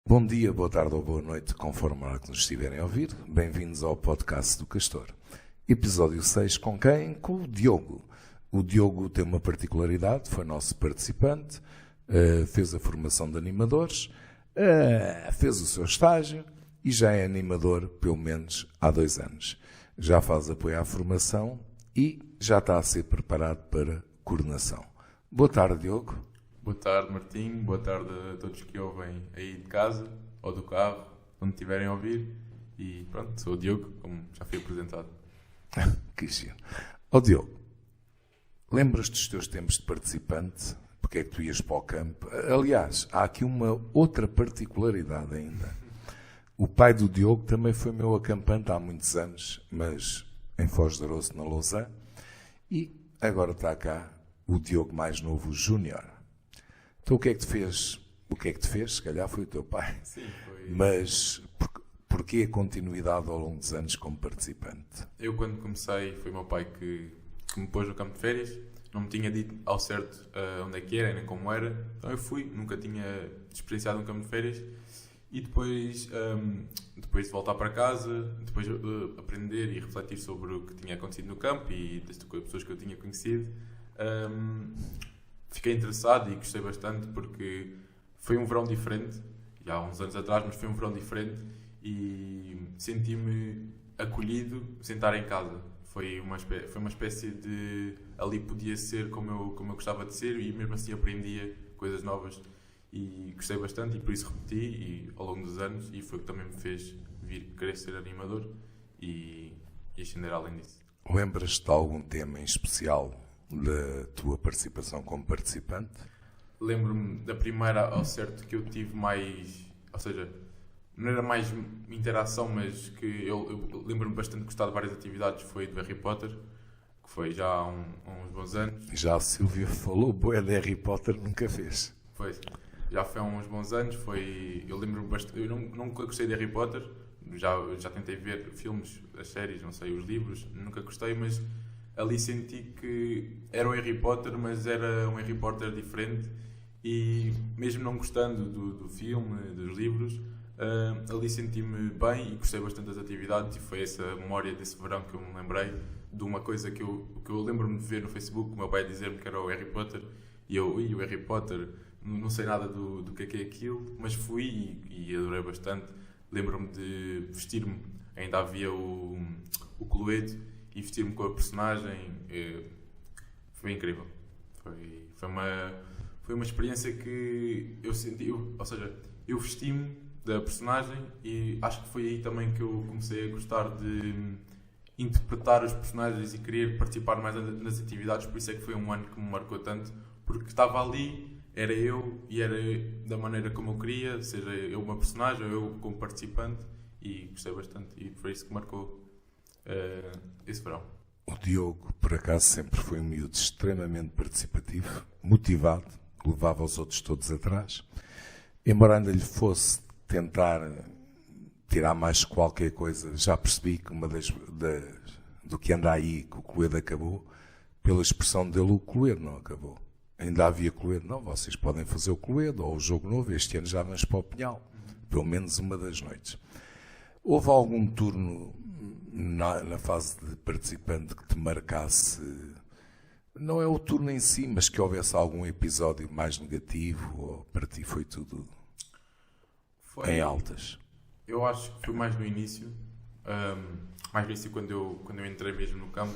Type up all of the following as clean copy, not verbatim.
Bom dia, boa tarde ou boa noite, conforme a hora que nos estiverem a ouvir. Bem-vindos ao podcast do Castor. Episódio 6 com quem? Com o Diogo. O Diogo tem uma particularidade, foi nosso participante, fez a formação de animadores, fez o seu estágio e já é animador pelo menos há 2 anos. Já faz apoio à formação e já está a ser preparado para coordenação. Boa tarde, Diogo. Boa tarde, Martim. Boa tarde a todos que ouvem aí de casa ou do carro, onde estiverem a ouvir. E pronto, sou o Diogo, como já fui apresentado. Que giro. Ó Diogo, lembras-te dos teus tempos de participante? Porque é que tu ias para o campo? Aliás, há aqui uma outra particularidade ainda. O pai do Diogo também foi meu acampante há muitos anos, mas em Foz de Aroço, na Lausanne. E agora está cá o Diogo mais novo, o Júnior. Então o que é que te fez? O que é que te fez? Se calhar foi o teu pai. Sim, foi. Mas porquê a continuidade ao longo dos anos como participante? Eu, quando comecei, foi o meu pai que me pôs no campo de férias. Não me tinha dito ao certo onde é que era, nem como era. Então eu fui, nunca tinha experienciado um campo de férias. E depois de voltar para casa, depois de aprender e refletir sobre o que tinha acontecido no campo e das pessoas que eu tinha conhecido, fiquei interessado e gostei bastante porque foi um verão diferente, já há uns anos atrás, mas foi um verão diferente e senti-me acolhido sem estar em casa. Foi uma espécie de... Ali podia ser como eu gostava de ser e mesmo assim aprendia coisas novas e gostei bastante e por isso repeti ao longo dos anos e foi o que também me fez vir querer ser animador e ascender além disso. Lembras-te de algum tema em especial da tua participação como participante? Lembro-me da primeira ao certo que eu tive mais... Ou seja, não era mais interação, mas que eu lembro-me bastante de gostar de várias atividades. Foi do Harry Potter, que foi já há uns bons anos. Já a Silvia falou, boa de Harry Potter nunca fez. Foi, já foi há uns bons anos. Eu lembro-me bastante... Eu nunca gostei de Harry Potter. Já tentei ver filmes, as séries, não sei, os livros. Nunca gostei, mas... Ali senti que era o Harry Potter, mas era um Harry Potter diferente e mesmo não gostando do filme, dos livros, ali senti-me bem e gostei bastante das atividades e foi essa memória desse verão que eu me lembrei de uma coisa que eu lembro-me de ver no Facebook, o meu pai dizer-me que era o Harry Potter e o Harry Potter, não sei nada do que é aquilo, mas fui e adorei bastante. Lembro-me de vestir-me, ainda havia o Cluedo, e vestir-me com a personagem foi incrível. Foi uma experiência que eu senti, ou seja, eu vesti-me da personagem e acho que foi aí também que eu comecei a gostar de interpretar os personagens e querer participar mais nas atividades, por isso é que foi um ano que me marcou tanto, porque estava ali, era eu e era da maneira como eu queria, seja eu uma personagem ou eu como participante e gostei bastante e foi isso que marcou esse verão. O Diogo, por acaso, sempre foi um miúdo extremamente participativo, motivado, levava os outros todos atrás. Embora ainda lhe fosse tentar tirar mais qualquer coisa, já percebi que uma do que anda aí, que o Cluedo acabou, pela expressão dele, o Cluedo não acabou. Ainda havia Cluedo, não, vocês podem fazer o Cluedo ou o jogo novo, este ano já vamos para o Pinhal, pelo menos uma das noites. Houve algum turno na fase de participante que te marcasse, não é o turno em si, mas que houvesse algum episódio mais negativo ou para ti foi tudo em altas? Eu acho que foi mais no início, quando eu entrei mesmo no campo,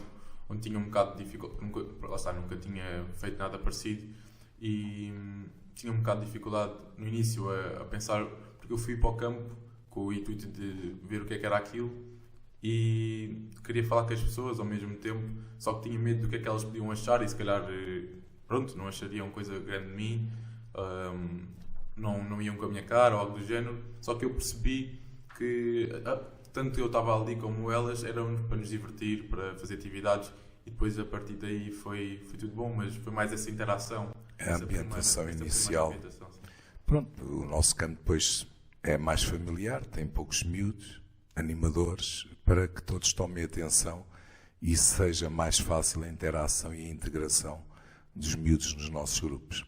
onde tinha um bocado de dificuldade, nunca tinha feito nada parecido e tinha um bocado de dificuldade no início a pensar, porque eu fui para o campo com o intuito de ver o que era aquilo e queria falar com as pessoas ao mesmo tempo, só que tinha medo do que é que elas podiam achar e se calhar, não achariam coisa grande de mim, não iam com a minha cara ou algo do género, só que eu percebi que tanto eu estava ali como elas eram para nos divertir, para fazer atividades e depois a partir daí foi tudo bom, mas foi mais essa interação. A ambientação inicial. Pronto, o nosso campo depois é mais familiar, tem poucos miúdos, animadores, para que todos tomem atenção e seja mais fácil a interação e a integração dos miúdos nos nossos grupos.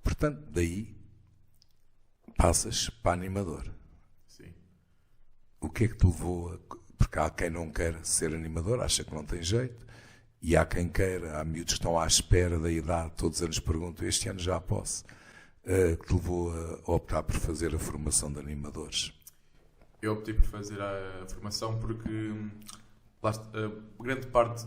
Portanto, daí passas para animador. Sim. O que é que te levou a... Porque há quem não quer ser animador, acha que não tem jeito, e há quem queira, há miúdos que estão à espera da idade, todos os anos perguntam, este ano já posso. Que te levou a optar por fazer a formação de animadores? Eu optei por fazer a formação porque grande parte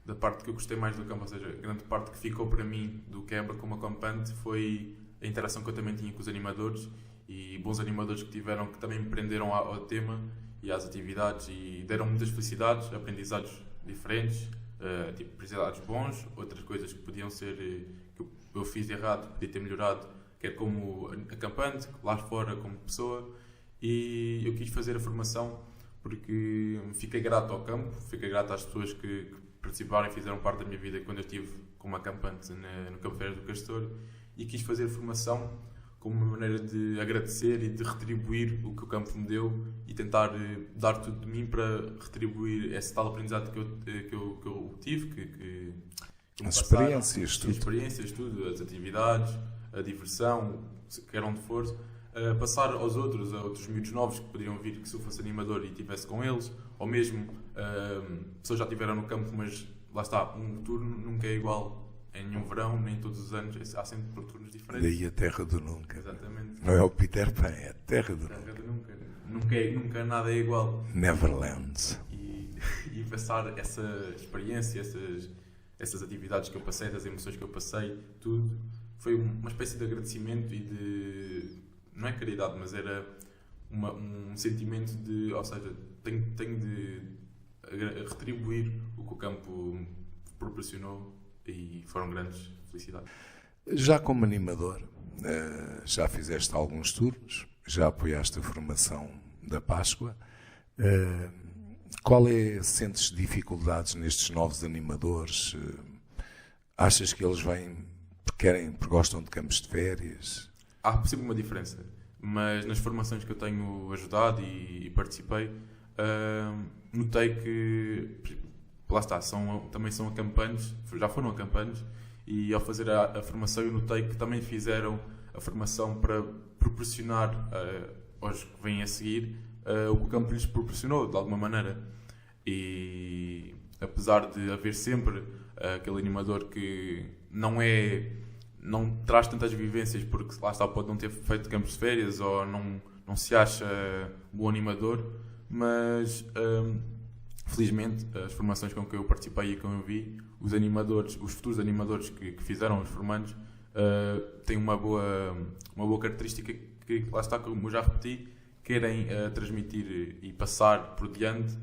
da parte que eu gostei mais do campo, ou seja, a grande parte que ficou para mim do Quebra como acampante foi a interação que eu também tinha com os animadores e bons animadores que tiveram, que também me prenderam ao tema e às atividades e deram muitas felicidades, aprendizados diferentes, tipo aprendizados bons, outras coisas que podiam ser que eu fiz de errado, podia ter melhorado, quer como acampante, lá fora como pessoa, e eu quis fazer a formação porque fiquei grato ao campo, fiquei grato às pessoas que participaram e fizeram parte da minha vida quando eu estive como acampante no Campo Férias do Castor, e quis fazer a formação como uma maneira de agradecer e de retribuir o que o campo me deu e tentar dar tudo de mim para retribuir esse tal aprendizado que eu tive, que as experiências, tudo. As experiências, tudo, as atividades, a diversão, quer onde for, passar aos outros, a outros miúdos novos que poderiam vir, que se eu fosse animador e estivesse com eles, ou mesmo pessoas já estiveram no campo, mas lá está, um turno nunca é igual em nenhum verão, nem todos os anos, há sempre turnos diferentes. Daí a terra do nunca. Exatamente. Não é o Peter Pan, é a terra do nunca. Nunca nada é igual. Neverland. E passar essa experiência, essas atividades que eu passei, essas emoções que eu passei, tudo, foi uma espécie de agradecimento e de... não é caridade, mas era um sentimento de... ou seja, tenho de retribuir o que o campo proporcionou e foram grandes felicidades. Já como animador, já fizeste alguns turnos, já apoiaste a formação da Páscoa. Sentes dificuldades nestes novos animadores? Achas que eles vêm porque gostam de campos de férias? Há sempre uma diferença, mas nas formações que eu tenho ajudado e participei, notei que, lá está, também são acampantes, já foram acampantes, e ao fazer a formação eu notei que também fizeram a formação para proporcionar aos que vêm a seguir o que o campo lhes proporcionou, de alguma maneira. E apesar de haver sempre aquele animador que não traz tantas vivências, porque lá está, pode não ter feito campos de férias ou não se acha bom animador, mas felizmente as formações com que eu participei e com que eu vi, os futuros animadores que fizeram os formandos têm uma boa característica que, lá está, como eu já repeti, querem transmitir e passar por diante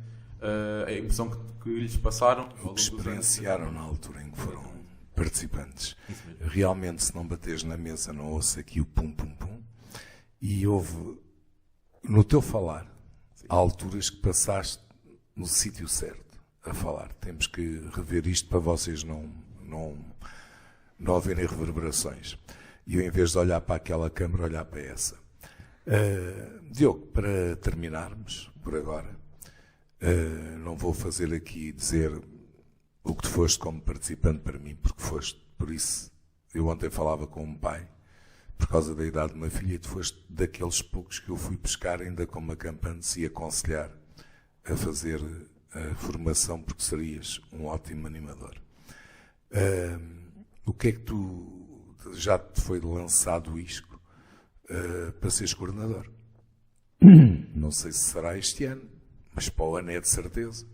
a emoção que lhes passaram. O que experienciaram na altura em que foram participantes. Realmente, se não bateres na mesa, não ouço aqui o pum-pum-pum. E houve, no teu falar, há alturas que passaste no sítio certo a falar. Temos que rever isto para vocês não haverem reverberações. E eu, em vez de olhar para aquela câmara, olhar para essa. Diogo, para terminarmos por agora, não vou fazer aqui dizer o que tu foste como participante para mim, porque foste. Por isso, eu ontem falava com um pai, por causa da idade de uma filha, e tu foste daqueles poucos que eu fui pescar ainda como acampante e aconselhar a fazer a formação, porque serias um ótimo animador. O que é que já te foi lançado isto para seres coordenador? Não sei se será este ano, mas para o ano é de certeza.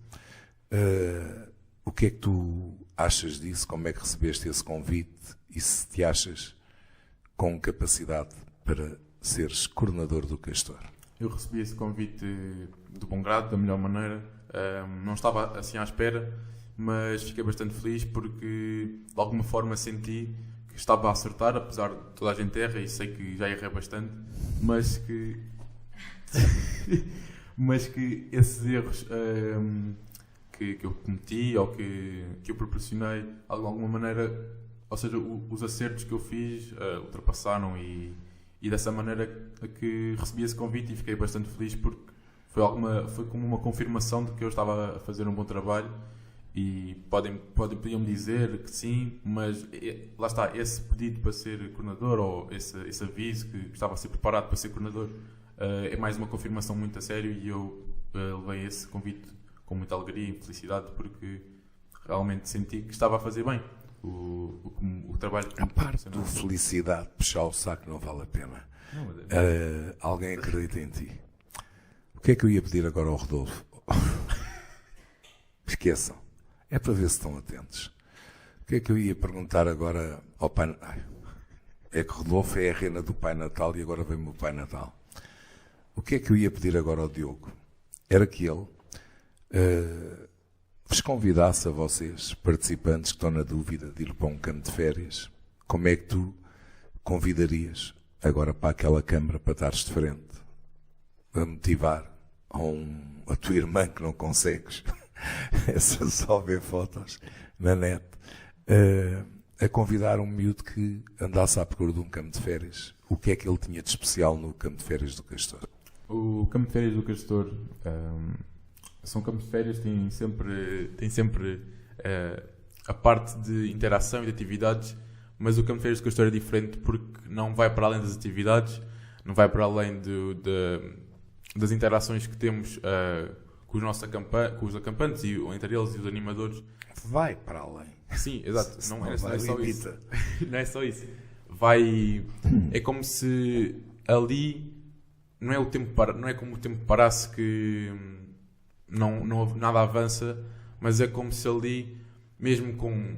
O que é que tu achas disso? Como é que recebeste esse convite? E se te achas com capacidade para seres coordenador do Castor? Eu recebi esse convite de bom grado, da melhor maneira. Não estava assim à espera, mas fiquei bastante feliz porque de alguma forma senti que estava a acertar, apesar de toda a gente erra e sei que já errei bastante, mas que esses erros que eu cometi ou que eu proporcionei, de alguma maneira, ou seja, os acertos que eu fiz ultrapassaram e dessa maneira que recebi esse convite e fiquei bastante feliz porque foi como uma confirmação de que eu estava a fazer um bom trabalho e podiam-me dizer que sim, mas lá está, esse pedido para ser coordenador ou esse aviso que estava a ser preparado para ser coordenador é mais uma confirmação muito a sério, e eu levei esse convite com muita alegria e felicidade, porque realmente senti que estava a fazer bem o trabalho. A parte do felicidade, puxar o saco não vale a pena. Não, mas Alguém acredita em ti. O que é que eu ia pedir agora ao Rodolfo? Esqueçam. É para ver se estão atentos. O que é que eu ia perguntar agora ao Pai Natal? É que Rodolfo é a reina do Pai Natal e agora vem-me o Pai Natal. O que é que eu ia pedir agora ao Diogo? Era que ele vos convidasse a vocês, participantes que estão na dúvida de ir para um campo de férias, como é que tu convidarias agora para aquela câmara para estares de frente, a motivar a tua irmã que não consegues, essa só vê fotos na net, a convidar um miúdo que andasse à procura de um campo de férias. O que é que ele tinha de especial no campo de férias do Castor? O campo de férias do Castor são campos de férias, tem sempre a parte de interação e de atividades, mas o campo de férias do Castor é diferente porque não vai para além das atividades, não vai para além das interações que temos com os nossos acampantes, e entre eles e os animadores. Vai para além. Sim, exato. Não é só isso. Não é só isso. É como se ali não é como o tempo parasse, que nada avança, mas é como se ali, mesmo com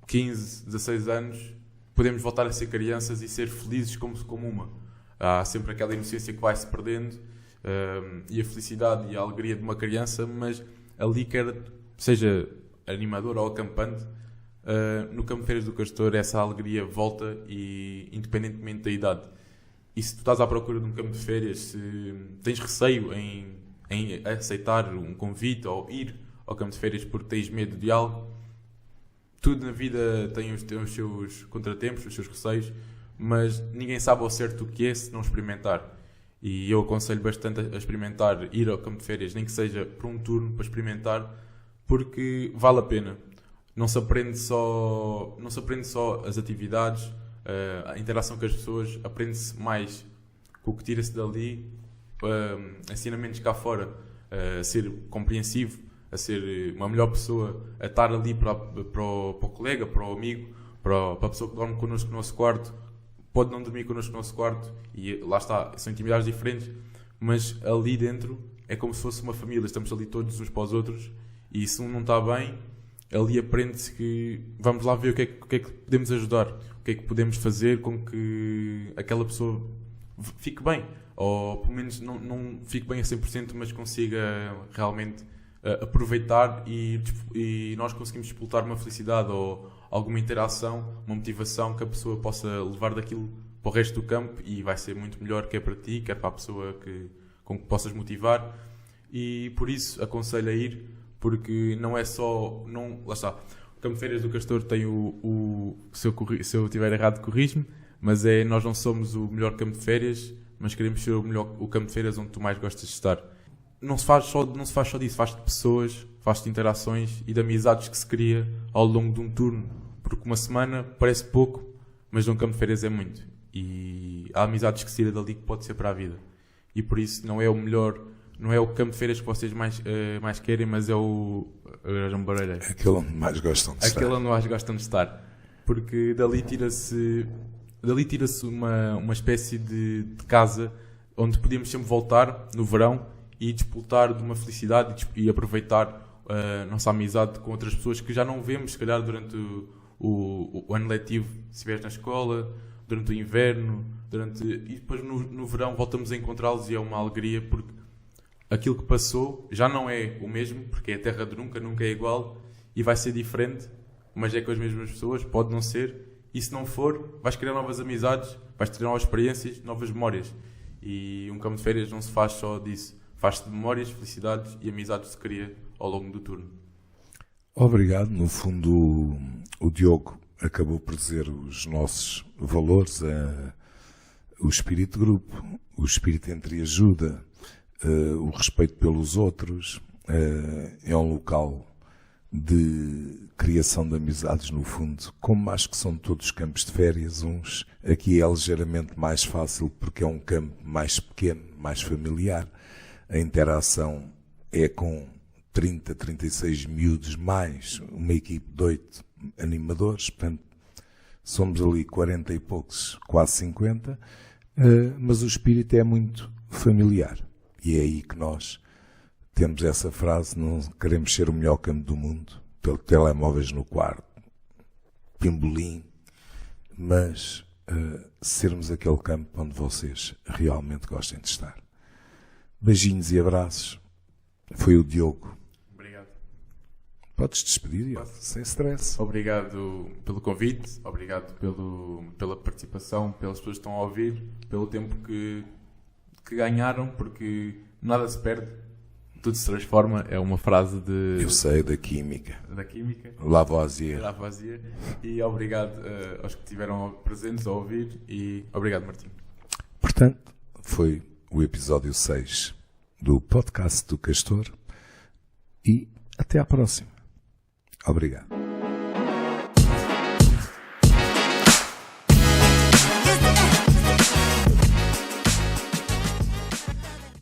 15, 16 anos, podemos voltar a ser crianças e ser felizes como uma. Há sempre aquela inocência que vai-se perdendo, e a felicidade e a alegria de uma criança, mas ali, quer seja animador ou acampante, no campo de férias do Castor essa alegria volta, e independentemente da idade. E se tu estás à procura de um campo de férias, se tens receio em aceitar um convite ou ir ao campo de férias porque tens medo de algo, tudo na vida tem os seus contratempos, os seus receios, mas ninguém sabe ao certo o que é se não experimentar. E eu aconselho bastante a experimentar, ir ao campo de férias, nem que seja por um turno, para experimentar, porque vale a pena. Não se aprende só as atividades, a interação com as pessoas, aprende-se mais com o que tira-se dali, ensinamentos cá fora, a ser compreensivo, a ser uma melhor pessoa, a estar ali para o colega, para o amigo, para a pessoa que dorme connosco no nosso quarto, pode não dormir connosco no nosso quarto, e lá está, são intimidades diferentes, mas ali dentro é como se fosse uma família, estamos ali todos uns para os outros, e se um não está bem, ali aprende-se que vamos lá ver o que é que podemos ajudar, o que é que podemos fazer com que aquela pessoa fique bem, ou pelo menos não fique bem a 100%, mas consiga realmente aproveitar, e nós conseguimos disputar uma felicidade ou alguma interação, uma motivação que a pessoa possa levar daquilo para o resto do campo, e vai ser muito melhor, quer para ti, quer para a pessoa com que possas motivar. E por isso aconselho a ir, porque não é só... lá está, o Campo de Férias do Castor tem se eu estiver errado, corrijo-me, mas nós não somos o melhor campo de férias, mas queremos ser o campo de férias onde tu mais gostas de estar. Não se faz só disso, faz de pessoas, faz de interações e de amizades que se cria ao longo de um turno, porque uma semana parece pouco, mas num campo de férias é muito, e há amizades que se tira dali que pode ser para a vida, e por isso não é o melhor, não é o campo de férias que vocês mais querem, mas é o Baralheiro. Aquele onde mais gostam de estar. Aquele onde mais gostam de estar, porque dali tira-se uma espécie de casa onde podíamos sempre voltar no verão e disputar de uma felicidade e aproveitar a nossa amizade com outras pessoas que já não vemos, se calhar, durante o ano letivo, se estiveres na escola, durante o inverno, e depois no verão voltamos a encontrá-los, e é uma alegria, porque aquilo que passou já não é o mesmo, porque é a terra de nunca é igual, e vai ser diferente, mas é com as mesmas pessoas, pode não ser, e se não for, vais criar novas amizades, vais ter novas experiências, novas memórias, e um campo de férias não se faz só disso, faz-se de memórias, felicidades e amizades que se cria ao longo do turno. Obrigado. No fundo, o Diogo acabou por dizer os nossos valores, o espírito de grupo, o espírito entre ajuda, o respeito pelos outros. É um local de criação de amizades, no fundo, como acho que são todos campos de férias, uns aqui é ligeiramente mais fácil porque é um campo mais pequeno, mais familiar, a interação é com 30, 36 miúdos mais uma equipe de 8 animadores, portanto somos ali 40 e poucos, quase 50, mas o espírito é muito familiar e é aí que nós temos essa frase: não queremos ser o melhor campo do mundo, ter telemóveis no quarto, pimbolim, mas sermos aquele campo onde vocês realmente gostem de estar. Beijinhos e abraços. Foi o Diogo. Obrigado. Podes despedir, Diogo, sem stress. Obrigado pelo convite, obrigado pela participação, pelas pessoas que estão a ouvir, pelo tempo que ganharam, porque nada se perde. Tudo se transforma, é uma frase de... Eu sei, da química. Da química. Lavoisier. Lavoisier. E obrigado aos que estiveram presentes a ouvir e obrigado, Martim. Portanto, foi o episódio 6 do podcast do Castor e até à próxima. Obrigado.